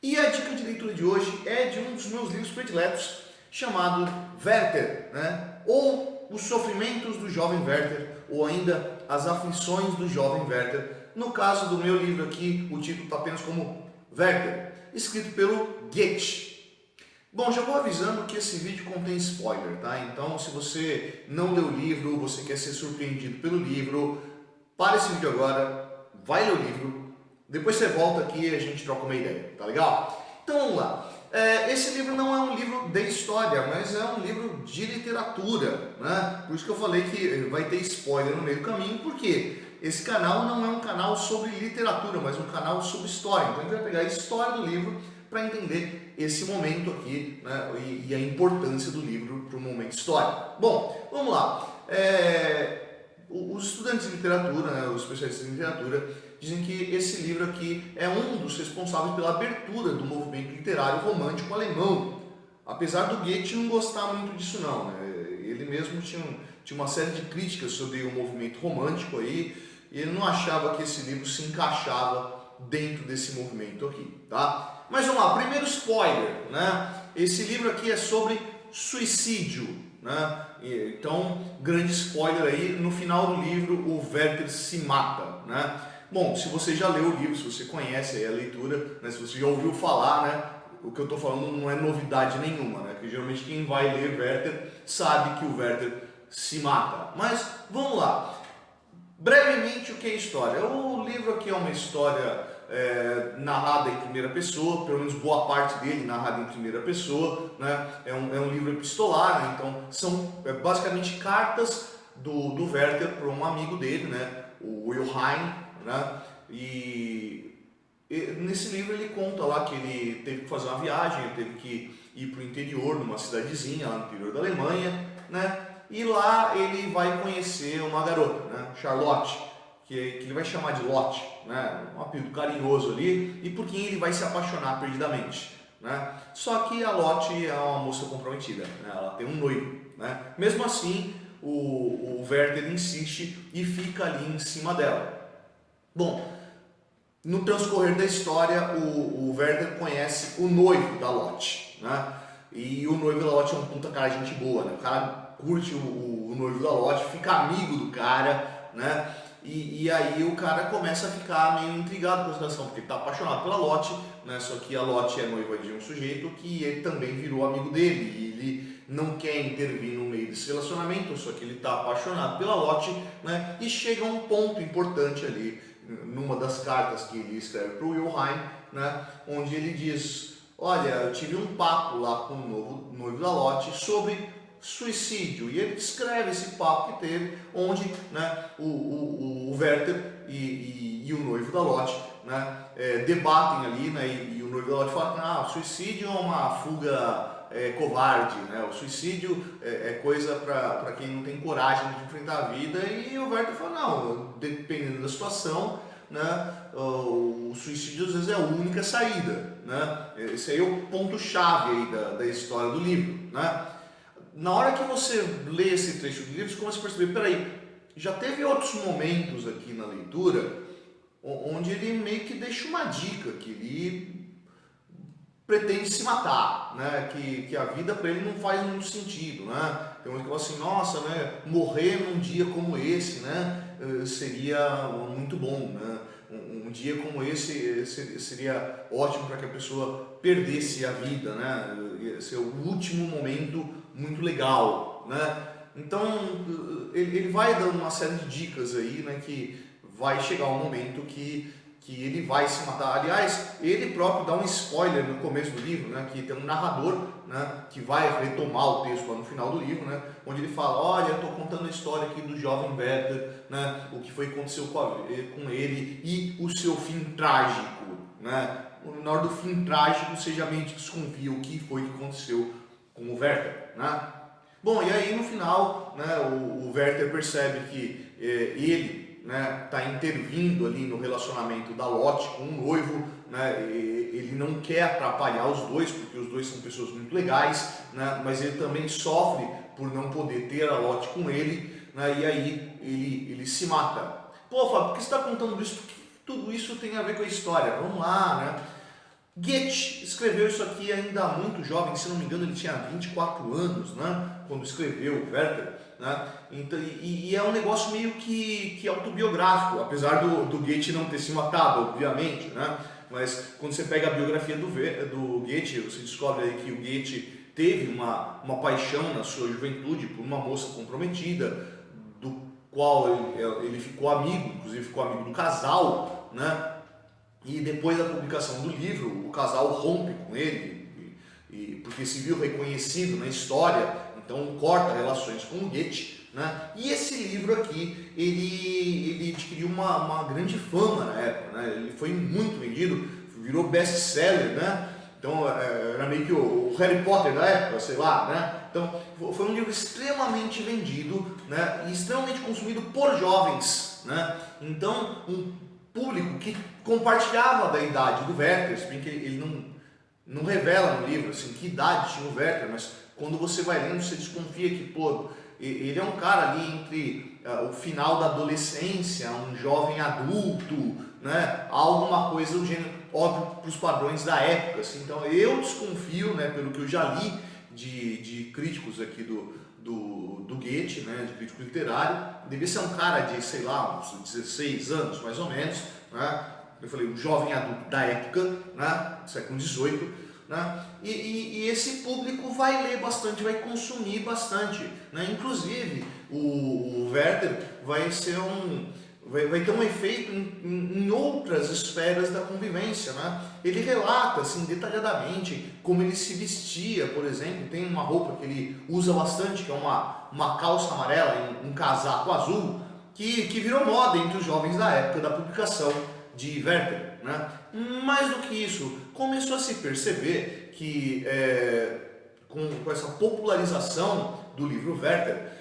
E a dica de leitura de hoje é de um dos meus livros prediletos, chamado Werther, ou Os Sofrimentos do Jovem Werther, ou ainda As Aflições do Jovem Werther. No caso do meu livro aqui, o título está apenas como Werther, escrito pelo Goethe. Bom, já vou avisando que esse vídeo contém spoiler, tá? Então, se você não leu o livro, você quer ser surpreendido pelo livro, para esse vídeo agora, vai ler o livro, depois você volta aqui e a gente troca uma ideia, tá legal? Então vamos lá. Esse livro não é um livro de história, mas é um livro de literatura, né? Por isso que eu falei que vai ter spoiler no meio do caminho, porque esse canal não é um canal sobre literatura, mas um canal sobre história. Então a gente vai pegar a história do livro para entender esse momento aqui, né? E a importância do livro para o momento histórico. Bom, vamos lá. Os estudantes de literatura, né, os especialistas em literatura, dizem que esse livro aqui é um dos responsáveis pela abertura do movimento literário romântico alemão. Apesar do Goethe não gostar muito disso não, né? Ele mesmo tinha uma série de críticas sobre o movimento romântico aí, e ele não achava que esse livro se encaixava dentro desse movimento aqui, tá? Mas vamos lá, primeiro spoiler, né? Esse livro aqui é sobre suicídio, né? Então, grande spoiler aí, no final do livro o Werther se mata, né? Bom, se você já leu o livro, se você conhece aí a leitura, né? Se você já ouviu falar, né? O que eu estou falando não é novidade nenhuma, né? Que geralmente quem vai ler Werther sabe que o Werther se mata. Mas vamos lá. Brevemente, o que é história? O livro aqui é uma história narrada em primeira pessoa, pelo menos boa parte dele narrada em primeira pessoa, né? É um livro epistolar, né? Então são basicamente cartas do Werther para um amigo dele, né? O Wilhelm, né? E nesse livro ele conta lá que ele teve que fazer uma viagem, ele teve que ir para o interior, numa cidadezinha lá no interior da Alemanha, né? E lá ele vai conhecer uma garota, né? Charlotte, que ele vai chamar de Lotte, né? Um apelido carinhoso ali, e por quem ele vai se apaixonar perdidamente, né? Só que a Lotte é uma moça comprometida, né? Ela tem um noivo, né? Mesmo assim, o Werther insiste e fica ali em cima dela. Bom, no transcorrer da história, o Werther conhece o noivo da Lotte, né? E o noivo da Lotte é um puta cara de gente boa, né? O cara curte o noivo da Lotte, fica amigo do cara, né? E aí o cara começa a ficar meio intrigado com a situação, porque ele tá apaixonado pela Lotte, né? Só que a Lotte é noiva de um sujeito que ele também virou amigo dele, e ele não quer intervir no meio desse relacionamento, só que ele tá apaixonado pela Lotte, né? E chega a um ponto importante ali, numa das cartas que ele escreve para o Wilhelm, né? Onde ele diz: olha, eu tive um papo lá com o noivo da Lotte sobre suicídio, e ele descreve esse papo que teve, onde, né, o Werther e o noivo da Lotte, né, debatem ali, né, e o noivo da Lotte fala: o suicídio é uma fuga covarde, né, o suicídio é coisa para quem não tem coragem de enfrentar a vida, e o Werther fala: não, dependendo da situação, né, o suicídio às vezes é a única saída, né. Esse aí é o ponto-chave aí da história do livro, né. Na hora que você lê esse trecho do livro, você começa a perceber: peraí, já teve outros momentos aqui na leitura onde ele meio que deixa uma dica, que ele pretende se matar, né? Que a vida para ele não faz muito sentido, né? Tem um que fala assim: nossa, né? Morrer num dia como esse, né? Seria muito bom, né? Um dia como esse seria ótimo para que a pessoa perdesse a vida, né? Ia ser o último momento muito legal, né? Então ele vai dando uma série de dicas aí, né? Que vai chegar um momento que ele vai se matar. Aliás, ele próprio dá um spoiler no começo do livro, né? Que tem um narrador, né? Que vai retomar o texto lá no final do livro, né? Onde ele fala: olha, eu estou contando a história aqui do jovem Werther, né? O que foi que aconteceu com ele e o seu fim trágico, né? Na hora do fim trágico, você já meio que desconfia o que foi que aconteceu com o Werther, né? Bom, e aí no final, né? O Werther percebe que ele, né, tá intervindo ali no relacionamento da Lotte com o noivo, né? Ele não quer atrapalhar os dois, porque os dois são pessoas muito legais, né? Mas ele também sofre por não poder ter a Lotte com ele, né? E aí ele se mata. Pô, Fábio, por que você está contando isso? Tudo isso tem a ver com a história. Vamos lá, né? Goethe escreveu isso aqui ainda muito jovem, se não me engano ele tinha 24 anos, né, quando escreveu Werther, né, então, e é um negócio meio que autobiográfico, apesar do Goethe não ter se matado, obviamente, né, mas quando você pega a biografia do Goethe, você descobre aí que o Goethe teve uma paixão na sua juventude por uma moça comprometida, do qual ele ficou amigo, inclusive ficou amigo do casal, né? E depois da publicação do livro, o casal rompe com ele, porque se viu reconhecido na história, então corta relações com o Goethe, né? E esse livro aqui, ele adquiriu uma grande fama na época, né? Ele foi muito vendido, virou best-seller, né? Então era meio que o Harry Potter da época, sei lá, né? Então foi um livro extremamente vendido, né? E extremamente consumido por jovens, né? Então um público que compartilhava da idade do Werther, se bem que ele não revela no livro assim, que idade tinha o Werther, mas quando você vai lendo você desconfia que, pô, ele é um cara ali entre o final da adolescência, um jovem adulto, né? Alguma coisa do gênero, óbvio, para os padrões da época. Assim. Então eu desconfio, né, pelo que eu já li de críticos aqui do Goethe, né, de crítico literário, devia ser um cara de, sei lá, uns 16 anos, mais ou menos, né? Eu falei, um jovem adulto da época, né, século XVIII, né? E esse público vai ler bastante, vai consumir bastante, né? Inclusive o Werther vai ter um efeito em outras esferas da convivência, né? Ele relata assim detalhadamente como ele se vestia, por exemplo, tem uma roupa que ele usa bastante, que é uma calça amarela e um casaco azul, que virou moda entre os jovens da época da publicação de Werther, né? Mais do que isso, começou a se perceber que com essa popularização do livro Werther,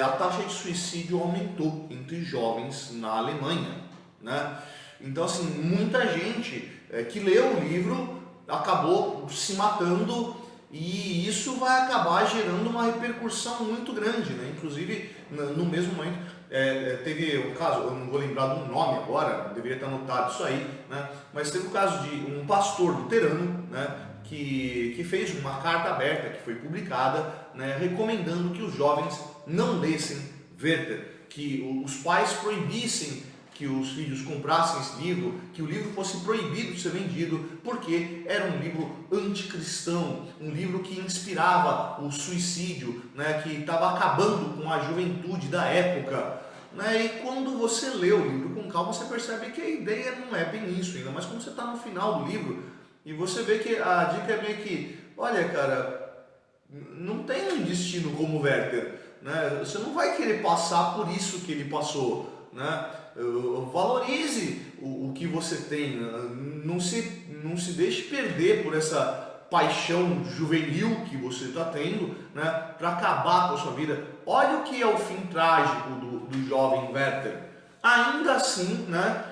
a taxa de suicídio aumentou entre jovens na Alemanha, né? Então, assim, muita gente que leu o livro acabou se matando e isso vai acabar gerando uma repercussão muito grande, né? Inclusive, no mesmo momento, teve um caso, eu não vou lembrar do nome agora, deveria ter anotado isso aí, né? Mas teve o caso de um pastor luterano, né, que fez uma carta aberta que foi publicada, né, recomendando que os jovens não lessem Werther, que os pais proibissem que os filhos comprassem esse livro, que o livro fosse proibido de ser vendido, porque era um livro anticristão, um livro que inspirava o suicídio, né, que estava acabando com a juventude da época. Né? E quando você lê o livro com calma, você percebe que a ideia não é bem isso, ainda mais quando você está no final do livro, e você vê que a dica é meio que, olha cara, não tem um destino como o Werther, né? Você não vai querer passar por isso que ele passou, né? Valorize o que você tem, não se deixe perder por essa paixão juvenil que você está tendo, né, para acabar com a sua vida. Olha o que é o fim trágico do jovem Werther. Ainda assim, né,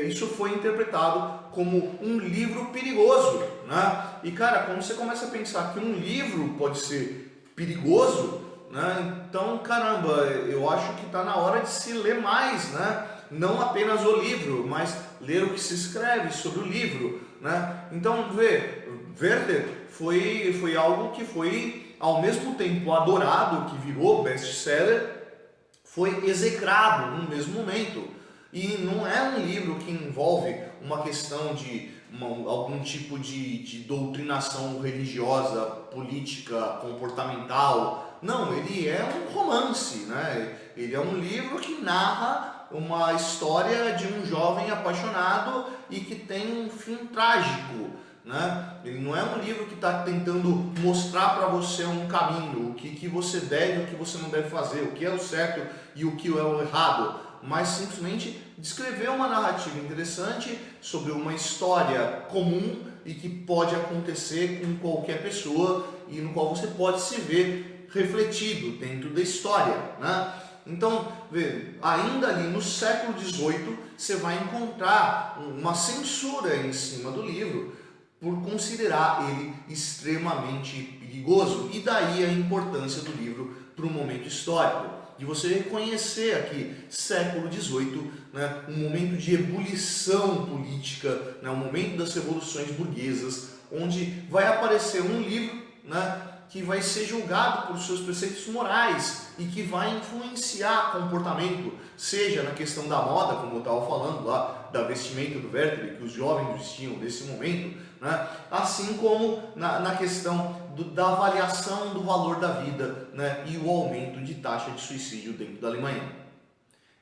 isso foi interpretado como um livro perigoso, né? E cara, quando você começa a pensar que um livro pode ser perigoso, né, então caramba, eu acho que está na hora de se ler mais, né? Não apenas o livro, mas ler o que se escreve sobre o livro, né? Então, Werther foi algo que foi, ao mesmo tempo, adorado, que virou best-seller, foi execrado no mesmo momento. E não é um livro que envolve uma questão de algum tipo de doutrinação religiosa, política, comportamental. Não, ele é um romance, né? Ele é um livro que narra uma história de um jovem apaixonado e que tem um fim trágico, né? Ele não é um livro que está tentando mostrar para você um caminho, o que você deve e o que você não deve fazer, o que é o certo e o que é o errado, mas simplesmente descrever uma narrativa interessante sobre uma história comum e que pode acontecer com qualquer pessoa e no qual você pode se ver refletido dentro da história, né? Então, ainda ali no século XVIII, você vai encontrar uma censura em cima do livro por considerar ele extremamente perigoso. E daí a importância do livro para um momento histórico, de você reconhecer aqui século XVIII, né, um momento de ebulição política, né, um momento das revoluções burguesas, onde vai aparecer um livro, né, que vai ser julgado por seus preceitos morais e que vai influenciar comportamento, seja na questão da moda, como eu estava falando lá, da vestimenta do Werther, que os jovens vestiam nesse momento, né? Assim como na questão da avaliação do valor da vida, né? E o aumento de taxa de suicídio dentro da Alemanha.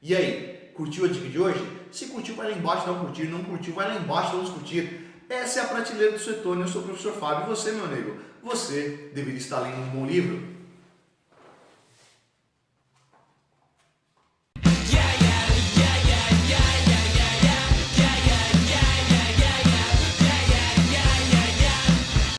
E aí, curtiu a dica de hoje? Se curtiu, vai lá embaixo, dá um curtir. Não curtiu, vai lá embaixo, vamos curtir. Essa é a prateleira do Suetônio, eu sou o professor Fábio. E você, meu amigo, você deveria estar lendo um bom livro?